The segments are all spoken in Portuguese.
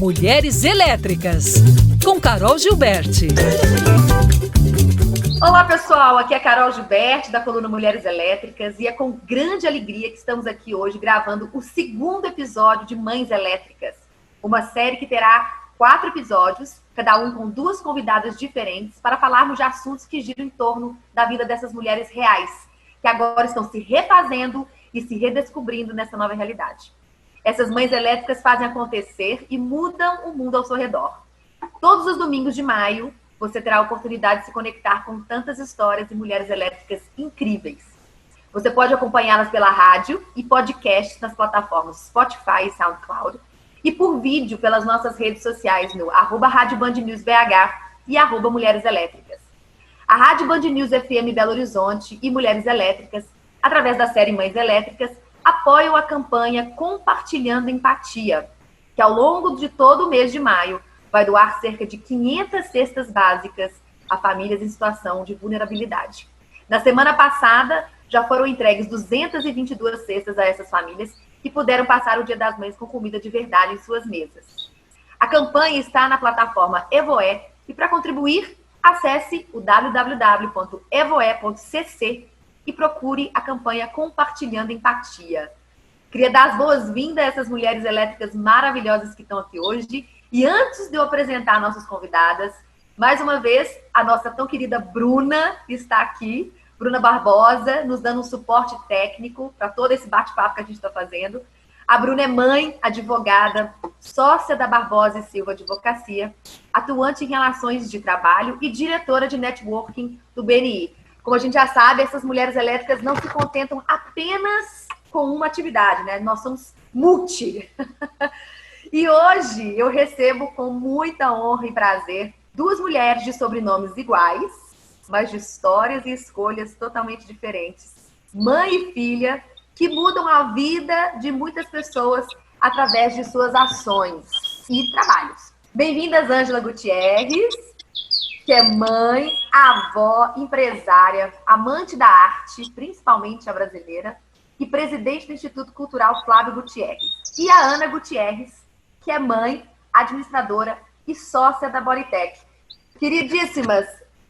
Mulheres Elétricas, com Carol Gilberti. Olá pessoal, aqui é a Carol Gilberti da coluna Mulheres Elétricas e é com grande alegria que estamos aqui hoje gravando o segundo episódio de Mães Elétricas, uma série que terá 4 episódios, cada um com 2 convidadas diferentes, para falarmos de assuntos que giram em torno da vida dessas mulheres reais, que agora estão se refazendo e se redescobrindo nessa nova realidade. Essas mães elétricas fazem acontecer e mudam o mundo ao seu redor. Todos os domingos de maio, você terá a oportunidade de se conectar com tantas histórias de mulheres elétricas incríveis. Você pode acompanhá-las pela rádio e podcast nas plataformas Spotify e SoundCloud, e por vídeo pelas nossas redes sociais no @RádioBandNewsBH e @Mulheres Elétricas. A Rádio Band News FM Belo Horizonte e Mulheres Elétricas, através da série Mães Elétricas, apoiam a campanha Compartilhando Empatia, que ao longo de todo o mês de maio vai doar cerca de 500 cestas básicas a famílias em situação de vulnerabilidade. Na semana passada, já foram entregues 222 cestas a essas famílias que puderam passar o Dia das Mães com comida de verdade em suas mesas. A campanha está na plataforma Evoe e para contribuir, acesse o www.evoe.cc e procure a campanha Compartilhando Empatia. Queria dar as boas-vindas a essas mulheres elétricas maravilhosas que estão aqui hoje. E antes de eu apresentar nossas convidadas, mais uma vez, a nossa tão querida Bruna está aqui. Bruna Barbosa, nos dando um suporte técnico para todo esse bate-papo que a gente está fazendo. A Bruna é mãe, advogada, sócia da Barbosa e Silva Advocacia, atuante em relações de trabalho e diretora de networking do BNI. Como a gente já sabe, essas mulheres elétricas não se contentam apenas com uma atividade, né? Nós somos multi. E hoje eu recebo com muita honra e prazer 2 mulheres de sobrenomes iguais, mas de histórias e escolhas totalmente diferentes. Mãe e filha, que mudam a vida de muitas pessoas através de suas ações e trabalhos. Bem-vindas, Ângela Gutierrez, que é mãe, avó, empresária, amante da arte, principalmente a brasileira, e presidente do Instituto Cultural Flávio Gutierrez. E a Ana Gutierrez, que é mãe, administradora e sócia da Bodytech. Queridíssimas,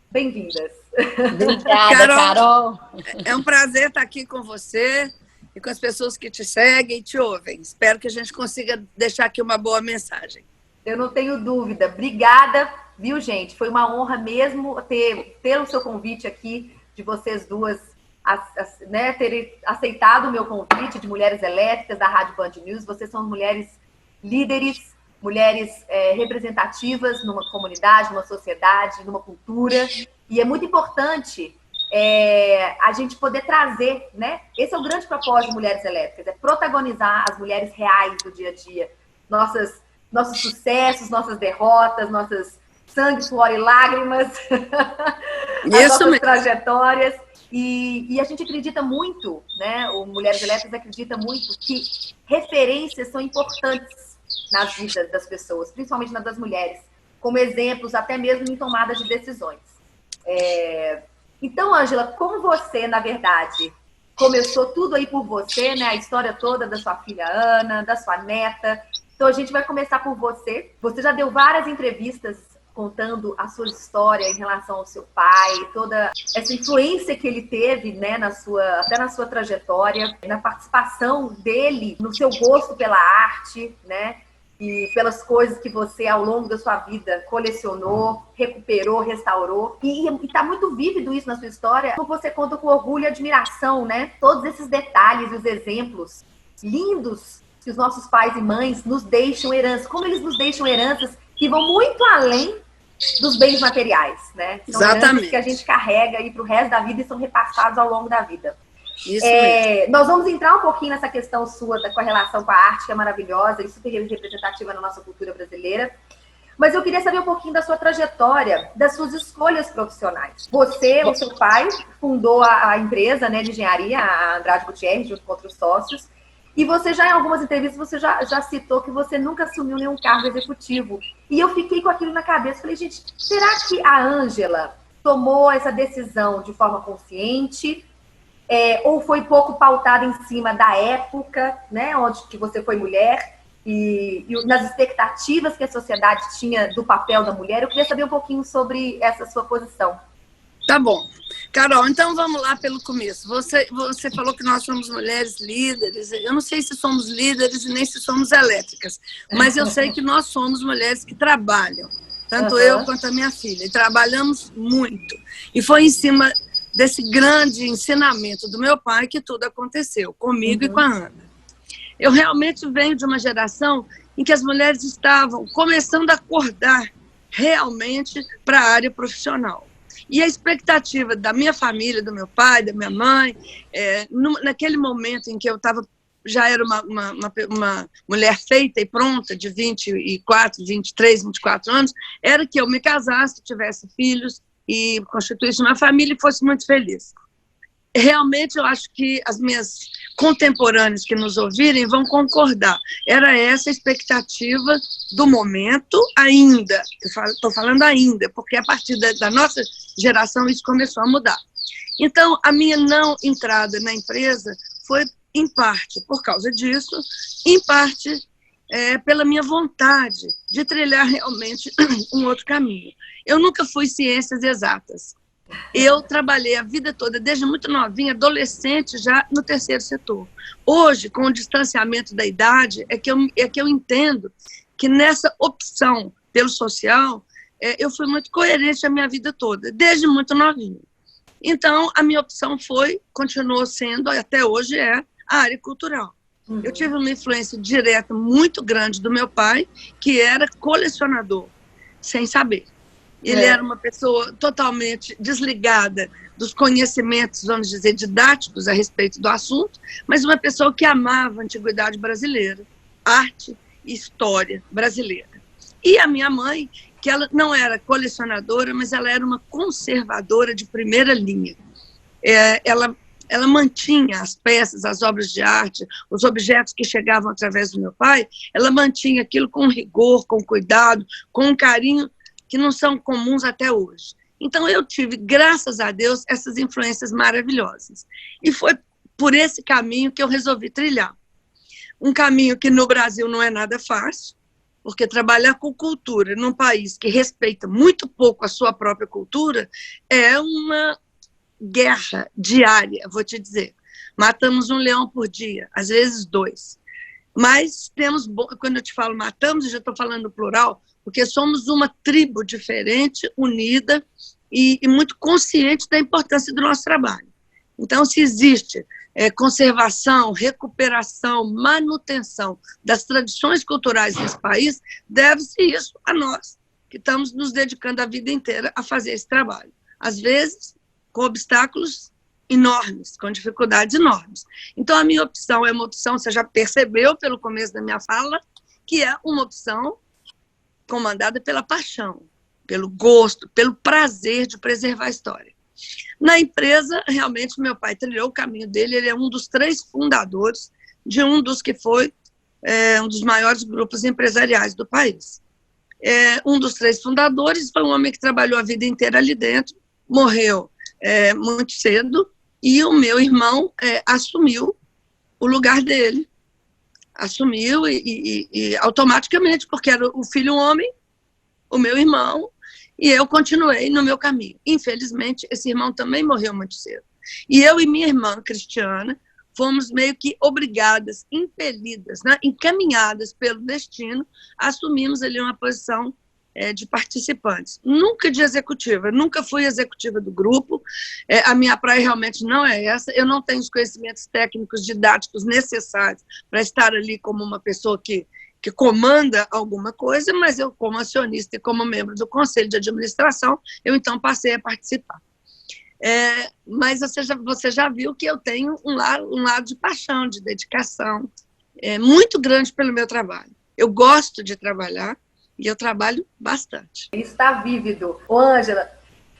bem-vindas. Obrigada, Carol. É um prazer estar aqui com você e com as pessoas que te seguem e te ouvem. Espero que a gente consiga deixar aqui uma boa mensagem. Eu não tenho dúvida. Obrigada, viu, gente? Foi uma honra mesmo ter o seu convite aqui, de vocês duas, né, terem aceitado o meu convite de Mulheres Elétricas, da Rádio Band News. Vocês são mulheres líderes, mulheres representativas numa comunidade, numa sociedade, numa cultura. E é muito importante a gente poder trazer, né? Esse é o grande propósito de Mulheres Elétricas, é protagonizar as mulheres reais do dia a dia. Nossos sucessos, nossas derrotas, nossas sangue, suor e lágrimas, as nossas trajetórias. E a gente acredita muito, né? O Mulheres Elétricas acredita muito que referências são importantes nas vidas das pessoas, principalmente nas das mulheres, como exemplos até mesmo em tomadas de decisões. Então, Ângela, como você, na verdade, começou tudo aí por você, né? A história toda da sua filha Ana, da sua neta. Então, a gente vai começar por você. Você já deu várias entrevistas contando a sua história em relação ao seu pai, toda essa influência que ele teve, né, até na sua trajetória, na participação dele, no seu gosto pela arte, né, e pelas coisas que você, ao longo da sua vida, colecionou, recuperou, restaurou. E está muito vívido isso na sua história, como você conta com orgulho e admiração, né? Todos esses detalhes e os exemplos lindos que os nossos pais e mães nos deixam heranças, como eles nos deixam heranças que vão muito além dos bens materiais, né? São heranças que a gente carrega aí para o resto da vida e são repassados ao longo da vida. Isso mesmo. Nós vamos entrar um pouquinho nessa questão sua com a relação com a arte, que é maravilhosa e super representativa na nossa cultura brasileira. Mas eu queria saber um pouquinho da sua trajetória, das suas escolhas profissionais. Você, o seu pai, fundou a empresa, né, de engenharia, a Andrade Gutierrez, junto com outros sócios. E você já, em algumas entrevistas, você já citou que você nunca assumiu nenhum cargo executivo. E eu fiquei com aquilo na cabeça. Falei, gente, será que a Ângela tomou essa decisão de forma consciente? Ou foi pouco pautada em cima da época, né, onde que você foi mulher? e nas expectativas que a sociedade tinha do papel da mulher. Eu queria saber um pouquinho sobre essa sua posição. Tá bom. Carol, então vamos lá pelo começo. Você falou que nós somos mulheres líderes. Eu não sei se somos líderes e nem se somos elétricas, mas eu sei que nós somos mulheres que trabalham, tanto eu quanto a minha filha, e trabalhamos muito. E foi em cima desse grande ensinamento do meu pai que tudo aconteceu, comigo e com a Ana. Eu realmente venho de uma geração em que as mulheres estavam começando a acordar realmente para a área profissional. E a expectativa da minha família, do meu pai, da minha mãe, naquele momento em que eu já era uma mulher feita e pronta, de 24, 23, 24 anos, era que eu me casasse, tivesse filhos e constituísse uma família e fosse muito feliz. Realmente, eu acho que as minhas contemporâneas que nos ouvirem vão concordar. Era essa a expectativa do momento ainda. Estou falando ainda, porque a partir da nossa geração isso começou a mudar. Então, a minha não entrada na empresa foi, em parte, por causa disso, em parte, pela minha vontade de trilhar realmente um outro caminho. Eu nunca fui ciências exatas. Eu trabalhei a vida toda, desde muito novinha, adolescente, já no terceiro setor. Hoje, com o distanciamento da idade, é que eu entendo que nessa opção pelo social, eu fui muito coerente a minha vida toda, desde muito novinha. Então, a minha opção continuou sendo, até hoje a área cultural. Eu tive uma influência direta muito grande do meu pai, que era colecionador, sem saber. Ele era uma pessoa totalmente desligada dos conhecimentos, vamos dizer, didáticos a respeito do assunto, mas uma pessoa que amava a antiguidade brasileira, arte e história brasileira. E a minha mãe, que ela não era colecionadora, mas ela era uma conservadora de primeira linha. Ela mantinha as peças, as obras de arte, os objetos que chegavam através do meu pai, ela mantinha aquilo com rigor, com cuidado, com um carinho que não são comuns até hoje. Então, eu tive, graças a Deus, essas influências maravilhosas. E foi por esse caminho que eu resolvi trilhar. Um caminho que no Brasil não é nada fácil, porque trabalhar com cultura num país que respeita muito pouco a sua própria cultura é uma guerra diária, vou te dizer. Matamos um leão por dia, às vezes 2. Mas quando eu te falo matamos, eu já estou falando no plural, porque somos uma tribo diferente, unida e muito consciente da importância do nosso trabalho. Então, se existe conservação, recuperação, manutenção das tradições culturais desse país, deve-se isso a nós, que estamos nos dedicando a vida inteira a fazer esse trabalho. Às vezes, com obstáculos enormes, com dificuldades enormes. Então, a minha opção é uma opção, você já percebeu pelo começo da minha fala, que é uma opção comandada pela paixão, pelo gosto, pelo prazer de preservar a história. Na empresa, realmente, meu pai trilhou o caminho dele, ele é um dos 3 fundadores de um dos que foi um dos maiores grupos empresariais do país. Um dos 3 fundadores foi um homem que trabalhou a vida inteira ali dentro, morreu muito cedo, e o meu irmão assumiu o lugar dele, assumiu e automaticamente, porque era o filho homem, o meu irmão, e eu continuei no meu caminho. Infelizmente, esse irmão também morreu muito cedo. E eu e minha irmã, Cristiana, fomos meio que obrigadas, impelidas, né, encaminhadas pelo destino, assumimos ali uma posição de participantes. Nunca de executiva, nunca fui executiva do grupo, a minha praia realmente não é essa, eu não tenho os conhecimentos técnicos, didáticos necessários para estar ali como uma pessoa que comanda alguma coisa, mas eu, como acionista e como membro do conselho de administração, eu então passei a participar. Mas você já viu que eu tenho um lado de paixão, de dedicação, muito grande pelo meu trabalho. Eu gosto de trabalhar, e eu trabalho bastante. Isso está vívido. Ô, Ângela,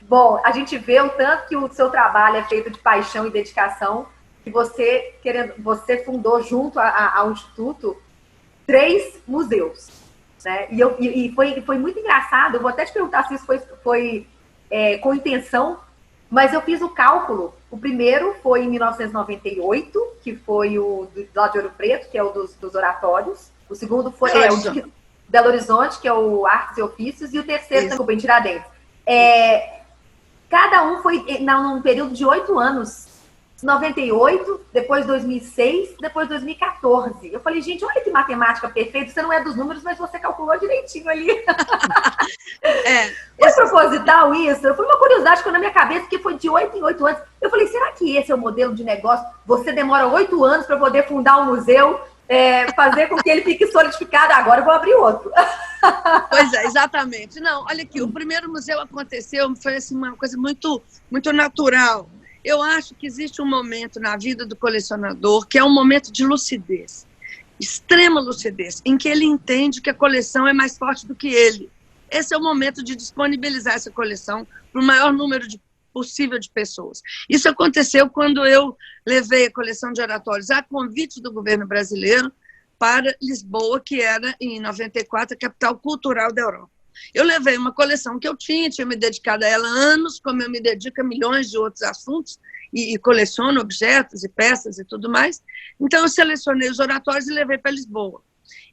bom, a gente vê o tanto que o seu trabalho é feito de paixão e dedicação, que você fundou junto ao Instituto 3 museus. Né? E foi muito engraçado, eu vou até te perguntar se isso foi com intenção, mas eu fiz o cálculo. O primeiro foi em 1998, que foi o lá de Ouro Preto, que é o dos oratórios. O segundo foi o de Belo Horizonte, que é o Artes e Ofícios, e o terceiro, desculpa, em Tiradentes. Cada um foi num período de 8 anos. 98, depois 2006, depois 2014. Eu falei, gente, olha que matemática perfeita. Você não é dos números, mas você calculou direitinho ali. Foi proposital isso? Foi uma curiosidade que ficou na minha cabeça, porque foi de 8 em 8 anos. Eu falei, será que esse é o modelo de negócio? Você demora 8 anos para poder fundar um museu, fazer com que ele fique solidificado. Agora eu vou abrir outro. Pois é, exatamente. Não, olha aqui, o primeiro museu aconteceu, foi assim, uma coisa muito, muito natural. Eu acho que existe um momento na vida do colecionador que é um momento de lucidez, extrema lucidez, em que ele entende que a coleção é mais forte do que ele. Esse é o momento de disponibilizar essa coleção para o maior número possível de pessoas. Isso aconteceu quando eu levei a coleção de oratórios a convite do governo brasileiro para Lisboa, que era, em 94, a capital cultural da Europa. Eu levei uma coleção que eu tinha me dedicado a ela há anos, como eu me dedico a milhões de outros assuntos, e coleciono objetos e peças e tudo mais. Então, eu selecionei os oratórios e levei para Lisboa.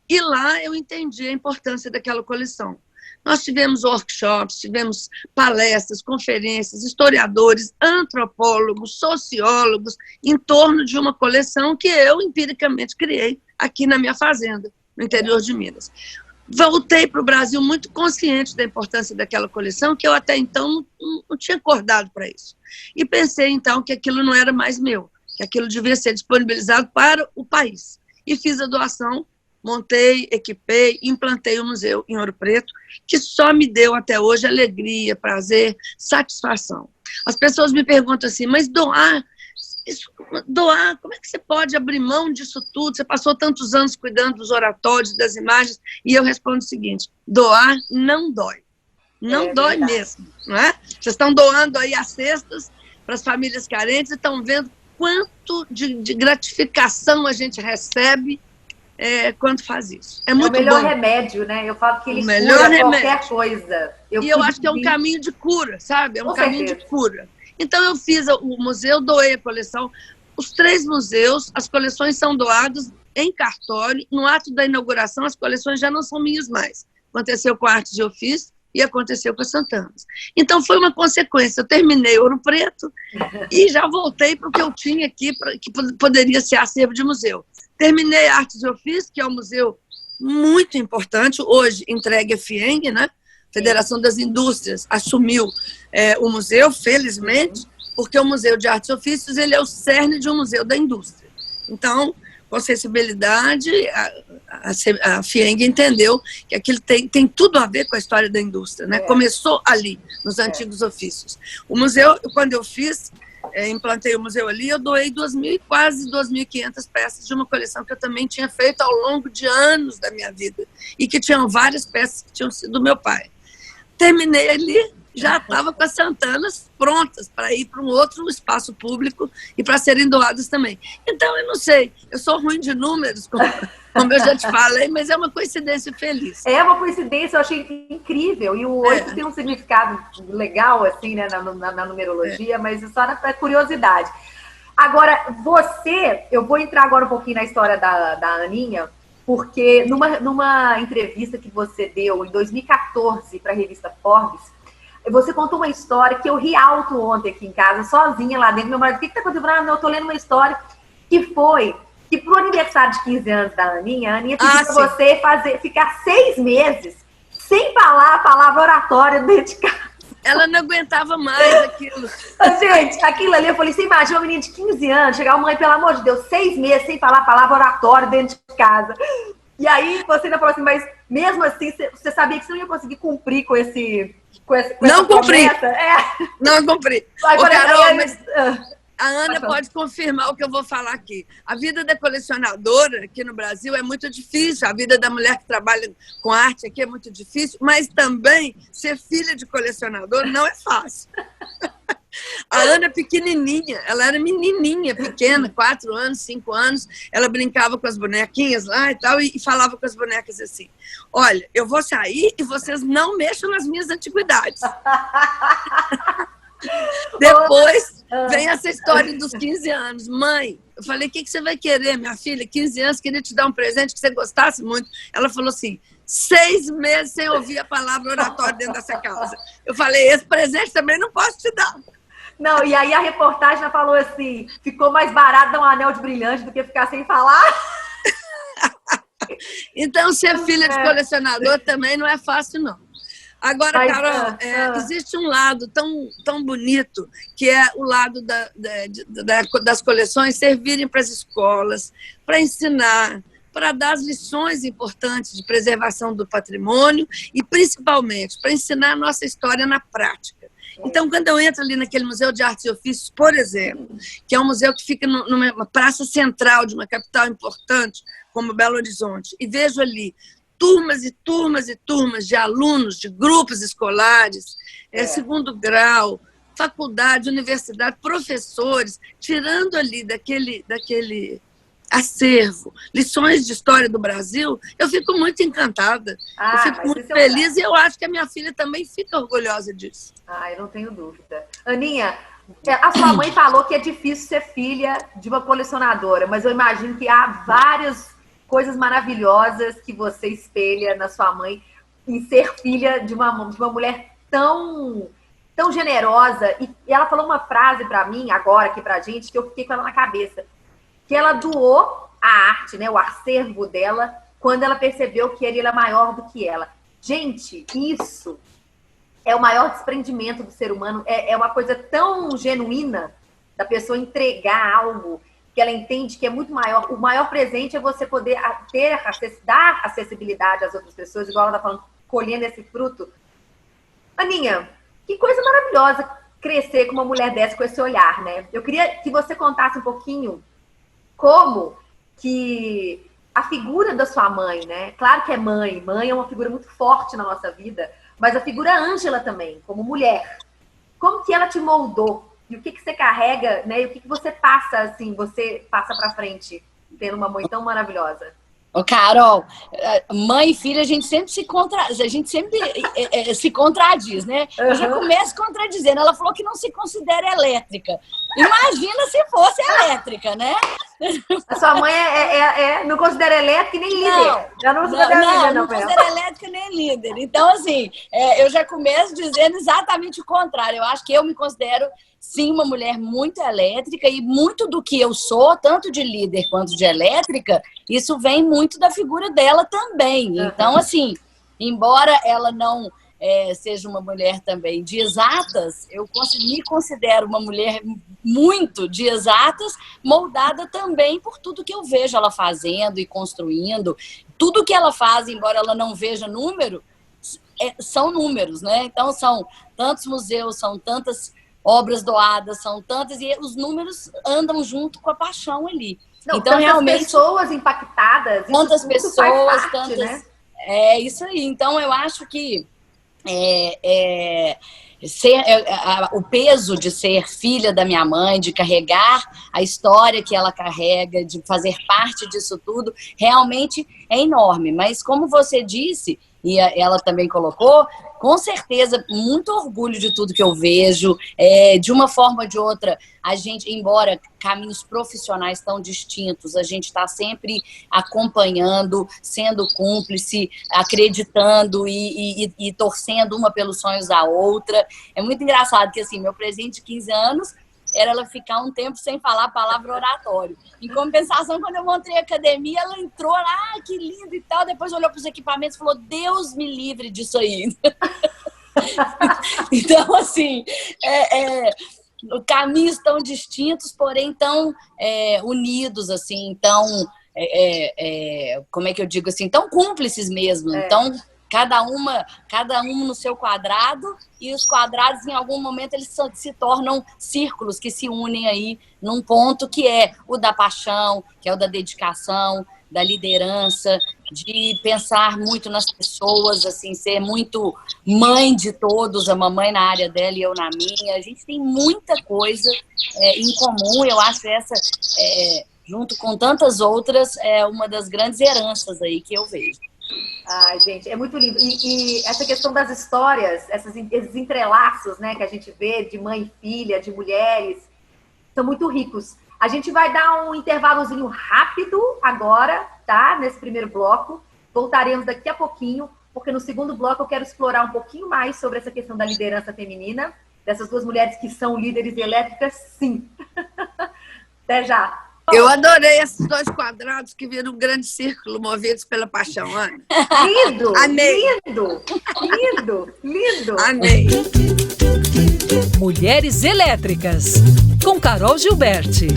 E lá eu entendi a importância daquela coleção. Nós tivemos workshops, tivemos palestras, conferências, historiadores, antropólogos, sociólogos, em torno de uma coleção que eu, empiricamente, criei aqui na minha fazenda, no interior de Minas. Voltei para o Brasil muito consciente da importância daquela coleção, que eu até então não tinha acordado para isso. E pensei, então, que aquilo não era mais meu, que aquilo devia ser disponibilizado para o país. E fiz a doação, montei, equipei, implantei o museu em Ouro Preto, que só me deu até hoje alegria, prazer, satisfação. As pessoas me perguntam assim, mas doar, como é que você pode abrir mão disso tudo? Você passou tantos anos cuidando dos oratórios, das imagens, e eu respondo o seguinte, doar não dói. Não dói mesmo, não é? Vocês estão doando aí as cestas para as famílias carentes e estão vendo quanto de gratificação a gente recebe quando faz isso. É muito bom. É o melhor remédio, né? Eu falo que ele cura qualquer coisa. Eu acho que é um caminho de cura, sabe? É um caminho de cura. Então, eu fiz o museu, doei a coleção. Os 3 museus, as coleções são doadas em cartório. No ato da inauguração, as coleções já não são minhas mais. Aconteceu com a Artes e Ofícios e aconteceu com a Santanas. Então, foi uma consequência. Eu terminei Ouro Preto e já voltei para o que eu tinha aqui, que poderia ser acervo de museu. Terminei Artes e Ofícios, que é um museu muito importante, hoje entregue à FIENG, né? Federação das Indústrias assumiu o museu, felizmente, porque o Museu de Artes e Ofícios ele é o cerne de um museu da indústria. Então, com sensibilidade, a FIENG entendeu que aquilo tem tudo a ver com a história da indústria, né? Começou ali, nos antigos ofícios. O museu, quando eu fiz, implantei o museu ali, eu doei quase 2.500 peças de uma coleção que eu também tinha feito ao longo de anos da minha vida e que tinham várias peças que tinham sido do meu pai. Terminei ali, já estava com as Santanas prontas para ir para um outro espaço público e para serem doadas também. Então, eu não sei, eu sou ruim de números, como eu já te falei, mas é uma coincidência feliz. É uma coincidência, eu achei incrível. E o 8 tem um significado legal, assim, né, na numerologia, mas só na curiosidade. Agora, eu vou entrar agora um pouquinho na história da Aninha, porque numa entrevista que você deu em 2014 para a revista Forbes, você contou uma história que eu ri alto ontem aqui em casa, sozinha lá dentro. Meu marido, o que está acontecendo? Ah, eu estou lendo uma história que foi que pro aniversário de 15 anos da Aninha, a Aninha pediu para você ficar 6 meses sem falar a palavra oratória dentro de casa. Ela não aguentava mais aquilo. Gente, aquilo ali, eu falei, você imagina uma menina de 15 anos, chegar, mãe, pelo amor de Deus, 6 meses sem falar a palavra oratória dentro de casa. E aí você ainda falou assim, mas mesmo assim, você sabia que você não ia conseguir cumprir com essa não cumpri. Promessa? Não cumpri. Agora, Carol, mas a Ana pode confirmar o que eu vou falar aqui. A vida da colecionadora aqui no Brasil é muito difícil, a vida da mulher que trabalha com arte aqui é muito difícil, mas também ser filha de colecionador não é fácil. A Ana é pequenininha, ela era menininha, pequena, 4 anos, 5 anos, ela brincava com as bonequinhas lá e tal, e falava com as bonecas assim, olha, eu vou sair e vocês não mexam nas minhas antiguidades. Depois vem essa história dos 15 anos. Mãe, eu falei, o que você vai querer, minha filha? 15 anos, queria te dar um presente que você gostasse muito. Ela falou assim, 6 meses sem ouvir a palavra oratória dentro dessa casa. Eu falei, esse presente também não posso te dar. Não, e aí a reportagem falou assim, ficou mais barato dar um anel de brilhante do que ficar sem falar. Então, ser filha de colecionador também não é fácil, não. Agora, Mas, Carol, existe um lado tão bonito, que é o lado das coleções servirem para as escolas, para ensinar, para dar as lições importantes de preservação do patrimônio e, principalmente, para ensinar a nossa história na prática. Então, quando eu entro ali naquele Museu de Artes e Ofícios, por exemplo, que é um museu que fica numa praça central de uma capital importante, como Belo Horizonte, e vejo ali turmas e turmas e turmas de alunos, de grupos escolares, segundo grau, faculdade, universidade, professores, tirando ali daquele acervo, lições de história do Brasil, eu fico muito encantada, eu fico muito feliz e eu acho que a minha filha também fica orgulhosa disso. Eu não tenho dúvida. Aninha, a sua mãe falou que é difícil ser filha de uma colecionadora, mas eu imagino que há várias coisas maravilhosas que você espelha na sua mãe em ser filha de uma mulher tão generosa. E ela falou uma frase para mim, agora aqui pra gente, que eu fiquei com ela na cabeça. Que ela doou a arte, né, o acervo dela, quando ela percebeu que ele era maior do que ela. Gente, isso é o maior desprendimento do ser humano. É uma coisa tão genuína da pessoa entregar algo que ela entende que é muito maior. O maior presente é você poder dar acessibilidade às outras pessoas, igual ela está falando, colhendo esse fruto. Aninha, que coisa maravilhosa crescer com uma mulher dessa, com esse olhar, né? Eu queria que você contasse um pouquinho como que a figura da sua mãe, né? Claro que é mãe é uma figura muito forte na nossa vida, mas a figura Ângela também, como mulher. Como que ela te moldou? E o que você carrega, né? E o que você passa, assim, você passa pra frente, tendo uma mãe tão maravilhosa? Ô, Carol, mãe e filha, a gente sempre se contradiz, né? Eu já começo contradizendo. Ela falou que não se considera elétrica. Imagina se fosse elétrica, né? A sua mãe não considera elétrica e nem líder. Não considera elétrica nem líder. Então, assim, eu já começo dizendo exatamente o contrário. Eu acho que eu me considero, sim, uma mulher muito elétrica e muito do que eu sou, tanto de líder quanto de elétrica, isso vem muito da figura dela também. Então, assim, embora ela não seja uma mulher também de exatas, eu me considero uma mulher muito de exatas, moldada também por tudo que eu vejo ela fazendo e construindo. Tudo que ela faz, embora ela não veja número, são números, né? Então, são tantos museus, são tantas obras doadas, são tantas, e os números andam junto com a paixão ali. Não, então, realmente, pessoas impactadas, quantas pessoas, parte, né? É isso aí. Então, eu acho que o peso de ser filha da minha mãe, de carregar a história que ela carrega, de fazer parte disso tudo, realmente é enorme. Mas, como você disse, e ela também colocou, com certeza, muito orgulho de tudo que eu vejo. De uma forma ou de outra, a gente, embora caminhos profissionais tão distintos, a gente está sempre acompanhando, sendo cúmplice, acreditando e torcendo uma pelos sonhos da outra. É muito engraçado que, assim, meu presente de 15 anos era ela ficar um tempo sem falar a palavra oratório. Em compensação, quando eu montei a academia, ela entrou lá, que lindo e tal, depois olhou para os equipamentos e falou, Deus me livre disso aí. Então, assim, caminhos tão distintos, porém tão unidos, assim, tão, como é que eu digo assim, tão cúmplices mesmo. Então, cada um no seu quadrado, e os quadrados, em algum momento, eles se tornam círculos que se unem aí num ponto que é o da paixão, que é o da dedicação, da liderança, de pensar muito nas pessoas, assim, ser muito mãe de todos, a mamãe na área dela e eu na minha. A gente tem muita coisa em comum, eu acho essa, junto com tantas outras, é uma das grandes heranças aí que eu vejo. Ai, gente, é muito lindo. E essa questão das histórias, esses entrelaços, né, que a gente vê de mãe e filha, de mulheres, são muito ricos. A gente vai dar um intervalozinho rápido agora, tá? Nesse primeiro bloco. Voltaremos daqui a pouquinho, porque no segundo bloco eu quero explorar um pouquinho mais sobre essa questão da liderança feminina, dessas duas mulheres que são líderes elétricas, sim. Até já. Eu adorei esses 2 quadrados que viram um grande círculo movidos pela paixão, Ana. Lindo! Amei. Lindo! Lindo! Lindo! Amei. Mulheres Elétricas, com Carol Gilberti.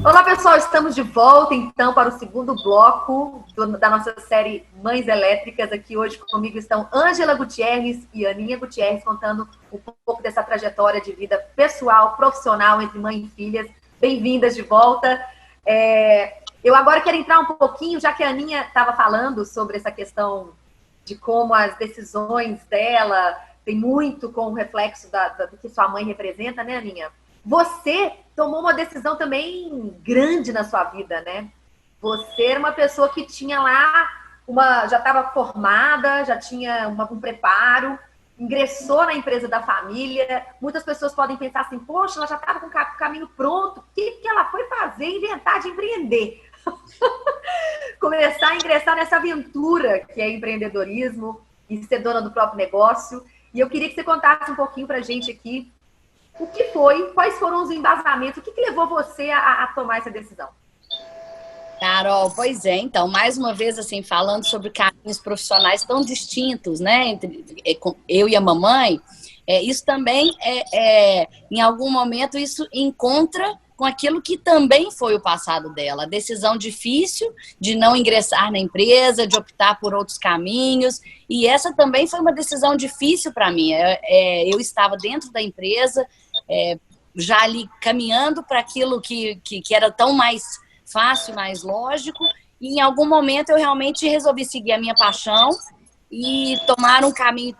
Olá, pessoal! Estamos de volta, então, para o segundo bloco da nossa série Mães Elétricas. Aqui hoje comigo estão Ângela Gutierrez e Aninha Gutierrez, contando um pouco dessa trajetória de vida pessoal, profissional, entre mãe e filhas. Bem-vindas de volta. Eu agora quero entrar um pouquinho, já que a Aninha estava falando sobre essa questão de como as decisões dela tem muito com o reflexo do que sua mãe representa, né, Aninha? Você tomou uma decisão também grande na sua vida, né? Você era uma pessoa que tinha lá, já estava formada, já tinha um preparo, ingressou na empresa da família. Muitas pessoas podem pensar assim, poxa, ela já estava com o caminho pronto, o que ela foi fazer? Inventar de empreender. Começar a ingressar nessa aventura que é empreendedorismo e ser dona do próprio negócio. E eu queria que você contasse um pouquinho pra gente aqui o que foi, quais foram os embasamentos, o que levou você a tomar essa decisão? Carol, pois é, então, mais uma vez, assim, falando sobre caminhos profissionais tão distintos, né, entre eu e a mamãe, isso também, em algum momento, isso encontra com aquilo que também foi o passado dela, a decisão difícil de não ingressar na empresa, de optar por outros caminhos, e essa também foi uma decisão difícil para mim. Eu estava dentro da empresa, já ali caminhando para aquilo que era tão mais fácil, mais lógico, e em algum momento eu realmente resolvi seguir a minha paixão e tomar um caminho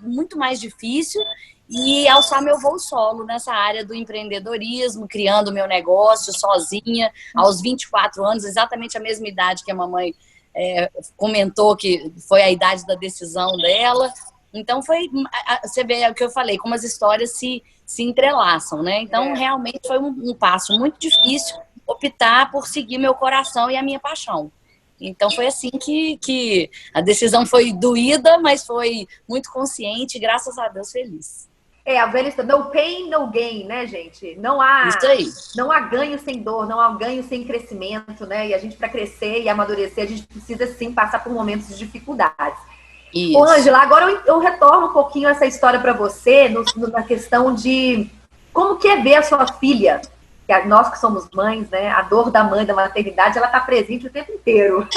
muito mais difícil e alçar meu voo solo nessa área do empreendedorismo, criando meu negócio sozinha, aos 24 anos, exatamente a mesma idade que a mamãe comentou, que foi a idade da decisão dela. Então, você vê o que eu falei, como as histórias se entrelaçam, né? Então, realmente foi um passo muito difícil optar por seguir meu coração e a minha paixão. Então, foi assim que a decisão foi doída, mas foi muito consciente e, graças a Deus, feliz. A velha história, no pain, no gain, né, gente? Não há ganho sem dor, não há ganho sem crescimento, né? E a gente, para crescer e amadurecer, a gente precisa, sim, passar por momentos de dificuldades. Isso. Ô, Ângela, agora eu retorno um pouquinho essa história para você, na questão de como que é ver a sua filha, que nós que somos mães, né? A dor da mãe, da maternidade, ela está presente o tempo inteiro.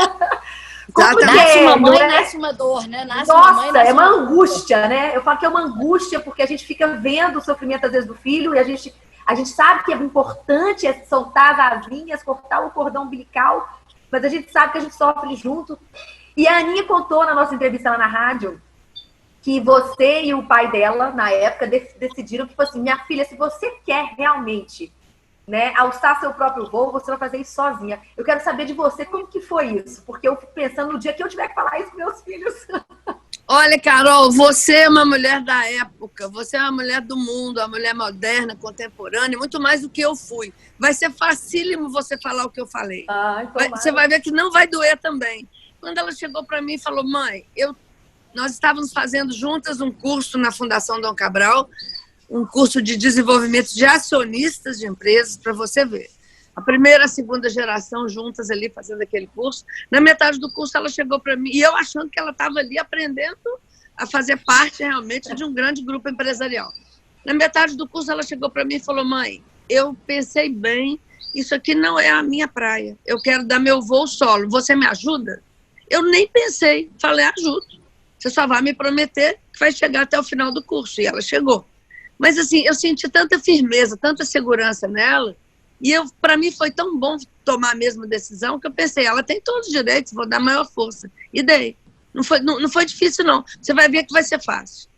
Como que nasce uma mãe, nasce uma dor, né? Nossa, uma mãe, nasce uma angústia, né? Eu falo que é uma angústia porque a gente fica vendo o sofrimento, às vezes, do filho e a gente sabe que é importante soltar as asinhas, cortar o cordão umbilical, mas a gente sabe que a gente sofre junto. E a Aninha contou na nossa entrevista lá na rádio que você e o pai dela, na época, decidiram que, tipo assim, minha filha, se você quer realmente, né, alçar seu próprio voo, você vai fazer isso sozinha. Eu quero saber de você como que foi isso, porque eu fico pensando no dia que eu tiver que falar isso com meus filhos. Olha, Carol, você é uma mulher da época, você é uma mulher do mundo, uma mulher moderna, contemporânea, muito mais do que eu fui. Vai ser facílimo você falar o que eu falei. Você vai ver que não vai doer também. Quando ela chegou para mim e falou, mãe, nós estávamos fazendo juntas um curso na Fundação Dom Cabral, um curso de desenvolvimento de acionistas de empresas, para você ver. A primeira e a segunda geração juntas ali fazendo aquele curso. Na metade do curso ela chegou para mim, e eu achando que ela estava ali aprendendo a fazer parte realmente de um grande grupo empresarial. Na metade do curso ela chegou para mim e falou, mãe, eu pensei bem, isso aqui não é a minha praia, eu quero dar meu voo solo, você me ajuda? Eu nem pensei, falei, ajudo. Você só vai me prometer que vai chegar até o final do curso. E ela chegou. Mas, assim, eu senti tanta firmeza, tanta segurança nela, e para mim foi tão bom tomar a mesma decisão que eu pensei, ela tem todos os direitos, vou dar maior força. E dei. Não foi difícil, não. Você vai ver que vai ser fácil.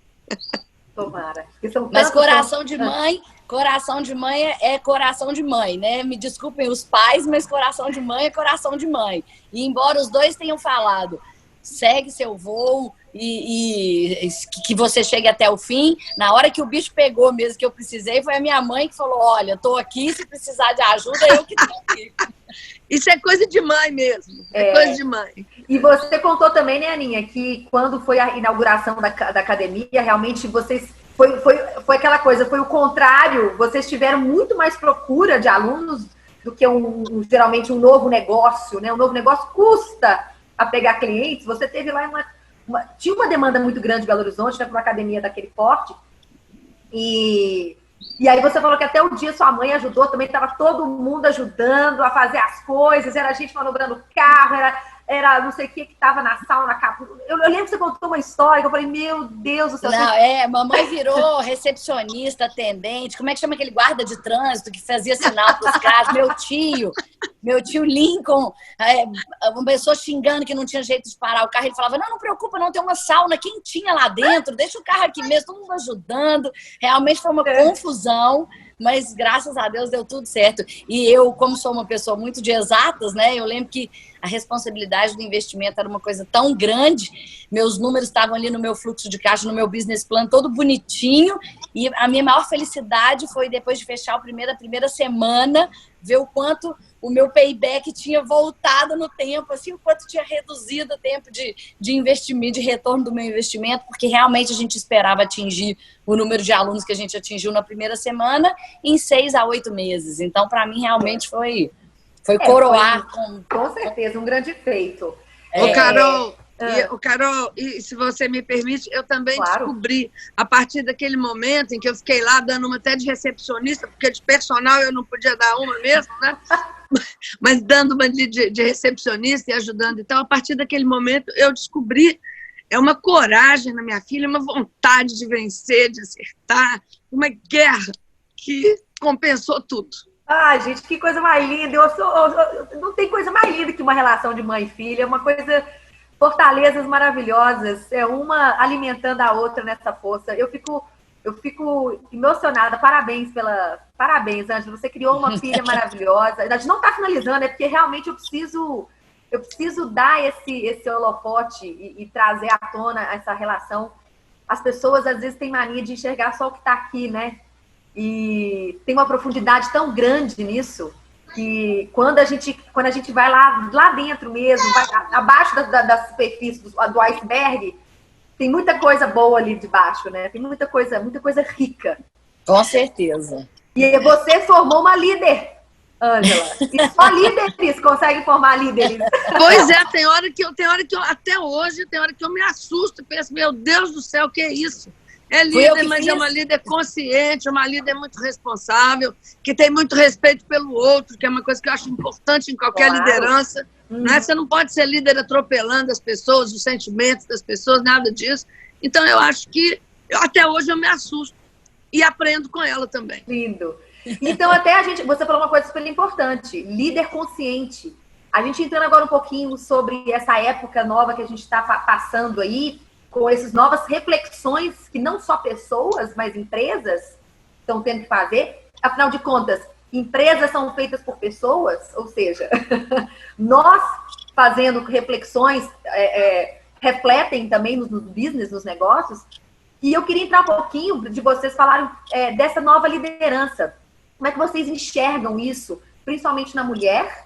Tomara. Mas coração de mãe Coração de mãe é coração de mãe, né? Me desculpem os pais, mas coração de mãe é coração de mãe. E embora os dois tenham falado, segue seu voo e que você chegue até o fim, na hora que o bicho pegou mesmo, que eu precisei, foi a minha mãe que falou, olha, tô aqui, se precisar de ajuda, eu que tô aqui. Isso é coisa de mãe mesmo, é coisa de mãe. E você contou também, né, Aninha, que quando foi a inauguração da academia, realmente vocês... Foi aquela coisa, foi o contrário, vocês tiveram muito mais procura de alunos do que geralmente um novo negócio, né? Um novo negócio custa a pegar clientes. Você teve lá tinha uma demanda muito grande em Belo Horizonte, né, para uma academia daquele porte. E aí você falou que até o dia sua mãe ajudou, também estava todo mundo ajudando a fazer as coisas, era gente manobrando o carro, era não sei o que estava na sauna. Eu lembro que você contou uma história que eu falei, meu Deus do céu. Não, mamãe virou recepcionista, atendente, como é que chama aquele guarda de trânsito que fazia sinal para os carros? Meu tio Lincoln, uma pessoa xingando que não tinha jeito de parar o carro, ele falava, não preocupa, não, tem uma sauna quentinha lá dentro, deixa o carro aqui mesmo, todo mundo ajudando. Realmente foi uma confusão, mas graças a Deus deu tudo certo. E eu, como sou uma pessoa muito de exatas, né, eu lembro que a responsabilidade do investimento era uma coisa tão grande, meus números estavam ali no meu fluxo de caixa, no meu business plan, todo bonitinho, e a minha maior felicidade foi, depois de fechar a primeira semana, ver o quanto o meu payback tinha voltado no tempo, assim, o quanto tinha reduzido o tempo de investimento, de retorno do meu investimento, porque realmente a gente esperava atingir o número de alunos que a gente atingiu na primeira semana em 6 a 8 meses. Então, para mim, realmente foi coroar. Com certeza, um grande feito. Carol, e se você me permite, eu também Claro. descobri, a partir daquele momento em que eu fiquei lá dando uma até de recepcionista, porque de personal eu não podia dar uma mesmo, né? Mas dando uma de recepcionista e ajudando e tal, a partir daquele momento eu descobri uma coragem na minha filha, uma vontade de vencer, de acertar, uma guerra que compensou tudo. Ai, gente, que coisa mais linda. Não tem coisa mais linda que uma relação de mãe e filha, é uma coisa... Fortalezas maravilhosas, uma alimentando a outra nessa força. Eu fico emocionada. Parabéns, Ângela. Você criou uma filha maravilhosa. A gente não está finalizando, é porque realmente eu preciso dar esse holofote e trazer à tona essa relação. As pessoas, às vezes, têm mania de enxergar só o que está aqui, né? E tem uma profundidade tão grande nisso. Que quando a gente vai lá dentro mesmo, vai abaixo da superfície do iceberg, tem muita coisa boa ali debaixo, né? Tem muita coisa rica. Com certeza. E você formou uma líder, Ângela. E só líderes conseguem formar líderes. Pois é, tem hora que eu até hoje, tem hora que eu me assusto e penso, meu Deus do céu, o que é isso? É líder, mas é uma líder consciente, uma líder muito responsável, que tem muito respeito pelo outro, que é uma coisa que eu acho importante em qualquer liderança. Né? Você não pode ser líder atropelando as pessoas, os sentimentos das pessoas, nada disso. Então, eu acho que até hoje eu me assusto e aprendo com ela também. Lindo. Então, você falou uma coisa super importante, líder consciente. A gente entrando agora um pouquinho sobre essa época nova que a gente está passando aí, com essas novas reflexões que não só pessoas, mas empresas estão tendo que fazer. Afinal de contas, empresas são feitas por pessoas, ou seja, nós fazendo reflexões refletem também no business, nos negócios. E eu queria entrar um pouquinho de vocês falarem dessa nova liderança. Como é que vocês enxergam isso, principalmente na mulher?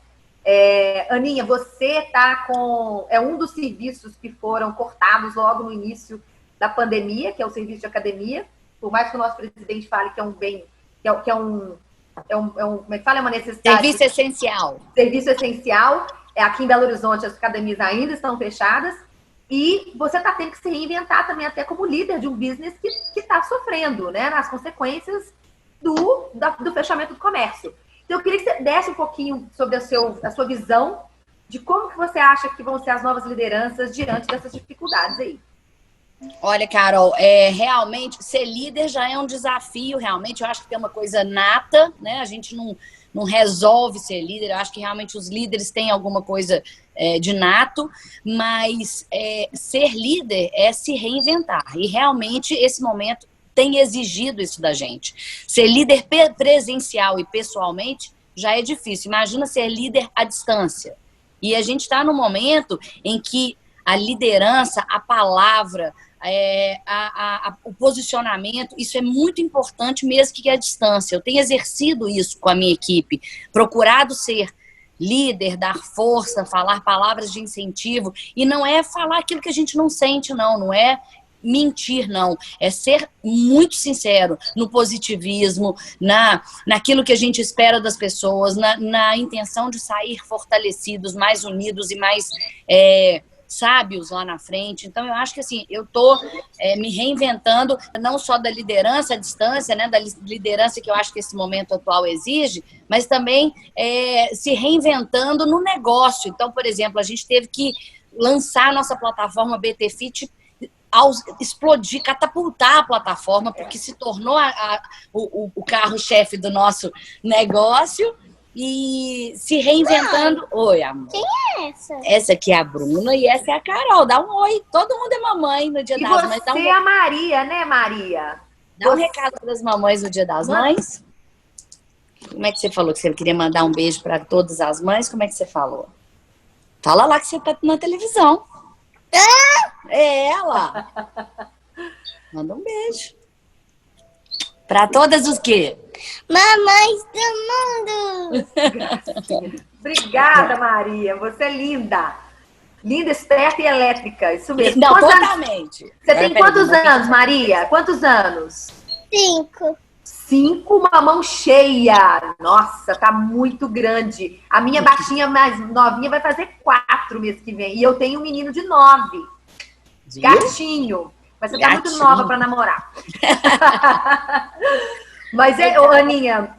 Aninha, você está com... É um dos serviços que foram cortados logo no início da pandemia, que é o serviço de academia. Por mais que o nosso presidente fale que é um bem... como é que fala? É uma necessidade... Serviço essencial. Serviço essencial. Aqui em Belo Horizonte, as academias ainda estão fechadas. E você está tendo que se reinventar também até como líder de um business que está sofrendo, né, nas consequências do fechamento do comércio. Então, eu queria que você desse um pouquinho sobre a sua visão de como que você acha que vão ser as novas lideranças diante dessas dificuldades aí. Olha, Carol, realmente ser líder já é um desafio, realmente. Eu acho que tem uma coisa nata, né? A gente não resolve ser líder. Eu acho que realmente os líderes têm alguma coisa de nato, mas ser líder é se reinventar. E realmente esse momento tem exigido isso da gente. Ser líder presencial e pessoalmente já é difícil. Imagina ser líder à distância. E a gente está num momento em que a liderança, a palavra, o posicionamento, isso é muito importante mesmo que à distância. Eu tenho exercido isso com a minha equipe, procurado ser líder, dar força, falar palavras de incentivo, e não é falar aquilo que a gente não sente, não é mentir, não. É ser muito sincero no positivismo, naquilo que a gente espera das pessoas, na intenção de sair fortalecidos, mais unidos e mais sábios lá na frente. Então, eu acho que assim, eu estou me reinventando, não só da liderança à distância, né, da liderança que eu acho que esse momento atual exige, mas também se reinventando no negócio. Então, por exemplo, a gente teve que lançar a nossa plataforma BT Fit, explodir, catapultar a plataforma, porque se tornou o carro-chefe do nosso negócio, e se reinventando. Oi, amor. Quem é essa? Essa aqui é a Bruna e essa é a Carol. Dá um oi. Todo mundo é mamãe no Dia das Mães. E você é a Maria, né, Maria? Dá um recado das mamães no Dia das Mães. Como é que você falou? Que você queria mandar um beijo para todas as mães? Como é que você falou? Fala lá que você tá na televisão. É ela. Manda um beijo. Para todas os quê? Mamães do mundo! Obrigada, Maria. Você é linda. Linda, esperta e elétrica. Isso mesmo. Não, totalmente. Você tem quantos anos, Maria? Quantos anos? 5. 5, uma mão cheia. Nossa, tá muito grande. A minha baixinha mais novinha vai fazer 4 mês que vem. E eu tenho um menino de 9. Gatinho. Mas você tá muito nova para namorar. Mas, Aninha,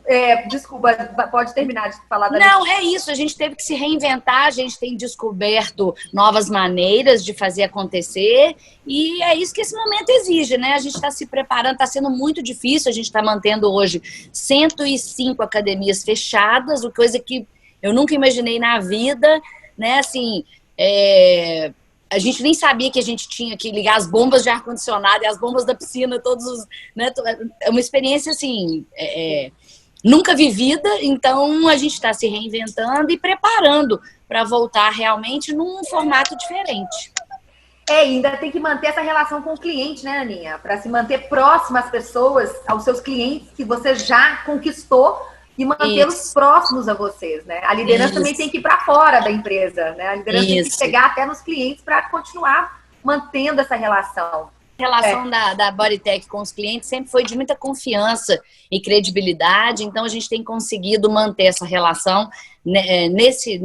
desculpa, pode terminar de falar da Não, é isso, a gente teve que se reinventar, a gente tem descoberto novas maneiras de fazer acontecer, e é isso que esse momento exige, né? A gente está se preparando, está sendo muito difícil, a gente está mantendo hoje 105 academias fechadas, coisa que eu nunca imaginei na vida, né? Assim, a gente nem sabia que a gente tinha que ligar as bombas de ar-condicionado e as bombas da piscina, todos os... Né? É uma experiência, assim, nunca vivida, então a gente está se reinventando e preparando para voltar realmente num formato diferente. Ainda tem que manter essa relação com o cliente, né, Aninha? Para se manter próxima às pessoas, aos seus clientes que você já conquistou, e mantê-los próximos a vocês, né? A liderança também tem que ir para fora da empresa, né? A liderança tem que chegar até nos clientes para continuar mantendo essa relação. A relação da Bodytech com os clientes sempre foi de muita confiança e credibilidade, então a gente tem conseguido manter essa relação nesse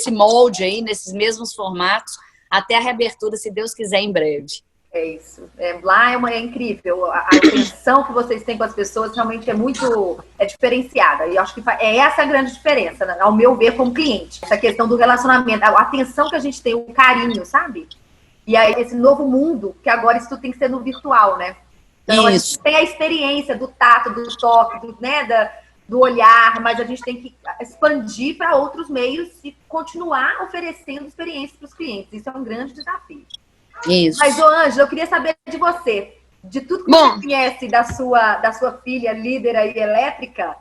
molde aí, nesses mesmos formatos, até a reabertura, se Deus quiser, em breve. É isso. Lá é incrível. A atenção que vocês têm com as pessoas realmente é diferenciada. E eu acho que é essa a grande diferença, né? Ao meu ver, como cliente. Essa questão do relacionamento, a atenção que a gente tem, o carinho, sabe? E aí, esse novo mundo, que agora isso tem que ser no virtual, né? Então, a gente tem a experiência do tato, do toque, do olhar, mas a gente tem que expandir para outros meios e continuar oferecendo experiências para os clientes. Isso é um grande desafio. Isso. Mas, Ângela, eu queria saber de você, de tudo que você conhece da sua filha líder aí elétrica,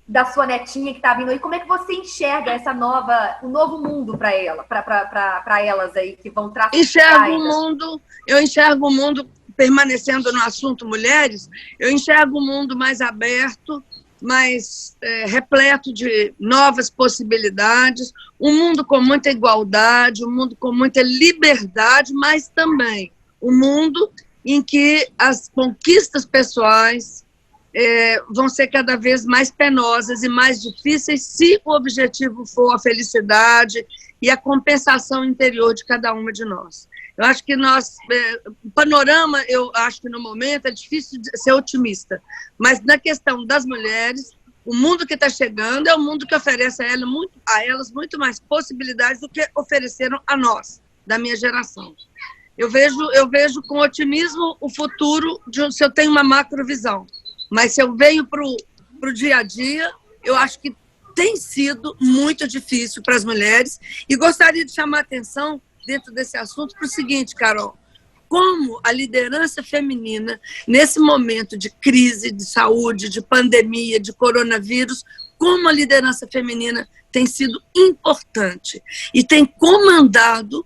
da sua netinha que está vindo aí, como é que você enxerga o novo mundo para elas aí que vão tratar? Eu enxergo o mundo, permanecendo no assunto mulheres, eu enxergo o mundo mais aberto, mais repleto de novas possibilidades, um mundo com muita igualdade, um mundo com muita liberdade, mas também um mundo em que as conquistas pessoais vão ser cada vez mais penosas e mais difíceis se o objetivo for a felicidade e a compensação interior de cada uma de nós. Eu acho que o panorama, eu acho que no momento é difícil ser otimista, mas na questão das mulheres, o mundo que está chegando é um mundo que oferece a elas muito mais possibilidades do que ofereceram a nós, da minha geração. Eu vejo com otimismo o futuro, se eu tenho uma macrovisão, mas se eu venho para o dia a dia, eu acho que tem sido muito difícil para as mulheres, e gostaria de chamar a atenção dentro desse assunto para o seguinte, Carol, como a liderança feminina, nesse momento de crise de saúde, de pandemia, de coronavírus, como a liderança feminina tem sido importante e tem comandado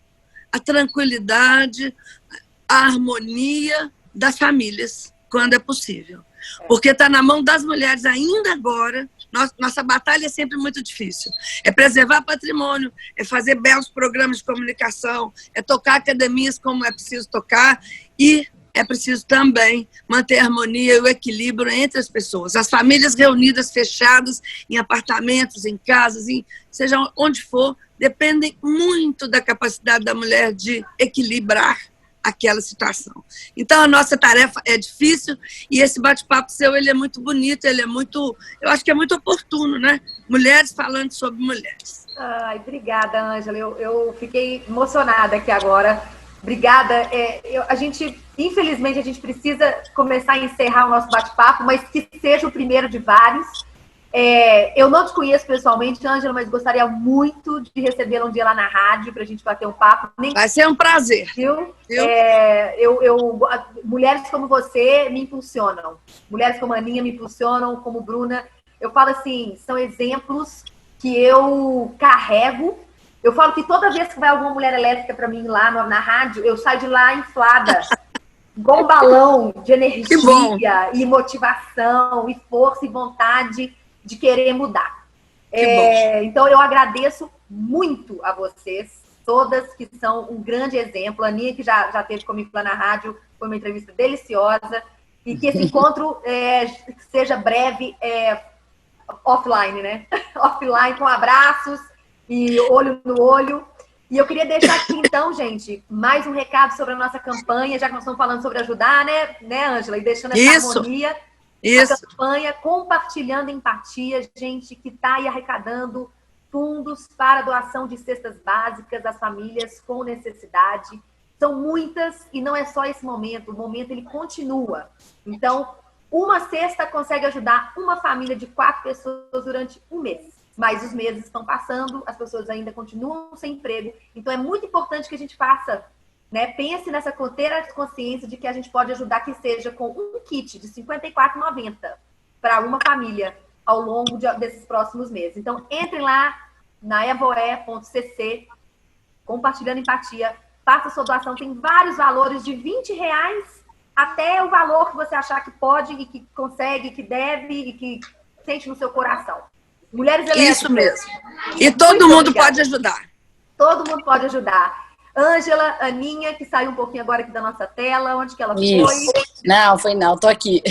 a tranquilidade, a harmonia das famílias, quando é possível. Porque está na mão das mulheres ainda agora. Nossa batalha é sempre muito difícil. É preservar patrimônio, é fazer belos programas de comunicação, é tocar academias como é preciso tocar e é preciso também manter a harmonia e o equilíbrio entre as pessoas. As famílias reunidas, fechadas, em apartamentos, em casas, seja onde for, dependem muito da capacidade da mulher de equilibrar aquela situação. Então, a nossa tarefa é difícil e esse bate-papo seu, ele é muito bonito, ele é muito, eu acho que é muito oportuno, né? Mulheres falando sobre mulheres. Ai, obrigada, Ângela. Eu fiquei emocionada aqui agora. Obrigada. Infelizmente, a gente precisa começar a encerrar o nosso bate-papo, mas que seja o primeiro de vários. Eu não te conheço pessoalmente, Ângela, mas gostaria muito de recebê-la um dia lá na rádio para a gente bater um papo. Vai ser um prazer. Viu? Mulheres como você me impulsionam. Mulheres como a Aninha me impulsionam, como Bruna. Eu falo assim, são exemplos que eu carrego. Eu falo que toda vez que vai alguma mulher elétrica para mim lá na rádio, eu saio de lá inflada. Igual um balão de energia e motivação, e força e vontade de querer mudar. Então, eu agradeço muito a vocês, todas que são um grande exemplo. A Aninha, que já esteve comigo lá na rádio, foi uma entrevista deliciosa. E que esse encontro seja breve, offline, né? Offline, com abraços e olho no olho. E eu queria deixar aqui, então, gente, mais um recado sobre a nossa campanha, já que nós estamos falando sobre ajudar, né, Ângela? E deixando essa harmonia. A campanha Compartilhando Empatia, gente, que está aí arrecadando fundos para doação de cestas básicas às famílias com necessidade. São muitas e não é só esse momento, o momento ele continua. Então, uma cesta consegue ajudar uma família de 4 pessoas durante um mês. Mas os meses estão passando, as pessoas ainda continuam sem emprego. Então, é muito importante que a gente faça, né? Pense nessa consciência de que a gente pode ajudar, que seja com um kit de R$ 54,90 para uma família ao longo desses próximos meses. Então, entrem lá na evoe.cc, Compartilhando Empatia, faça sua doação. Tem vários valores de R$20 até o valor que você achar que pode e que consegue, que deve e que sente no seu coração. Mulheres elétricas. Isso mesmo. E todo mundo pode ajudar. Todo mundo pode ajudar. Ângela, Aninha, que saiu um pouquinho agora aqui da nossa tela. Onde que ela foi? Não. Tô aqui.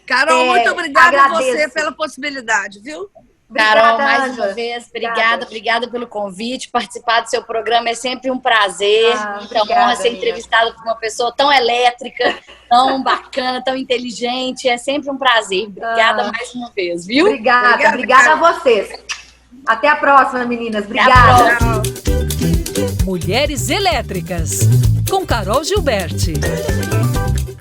Carol, muito obrigada a você pela possibilidade, viu? Carol, mais uma vez, obrigada pelo convite. Participar do seu programa é sempre um prazer. Muita honra ser entrevistada por uma pessoa tão elétrica, tão bacana, tão inteligente. É sempre um prazer. Obrigada mais uma vez, viu? Obrigada a vocês. Até a próxima, meninas. Obrigada. Mulheres Elétricas, com Carol Gilberti.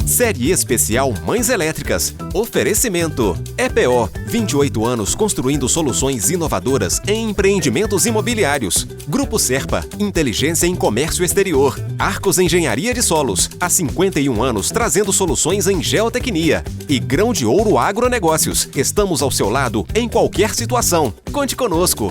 Série especial Mães Elétricas. Oferecimento. EPO, 28 anos construindo soluções inovadoras em empreendimentos imobiliários. Grupo Serpa, inteligência em comércio exterior. Arcos Engenharia de Solos, há 51 anos trazendo soluções em geotecnia. E Grão de Ouro Agronegócios. Estamos ao seu lado em qualquer situação. Conte conosco.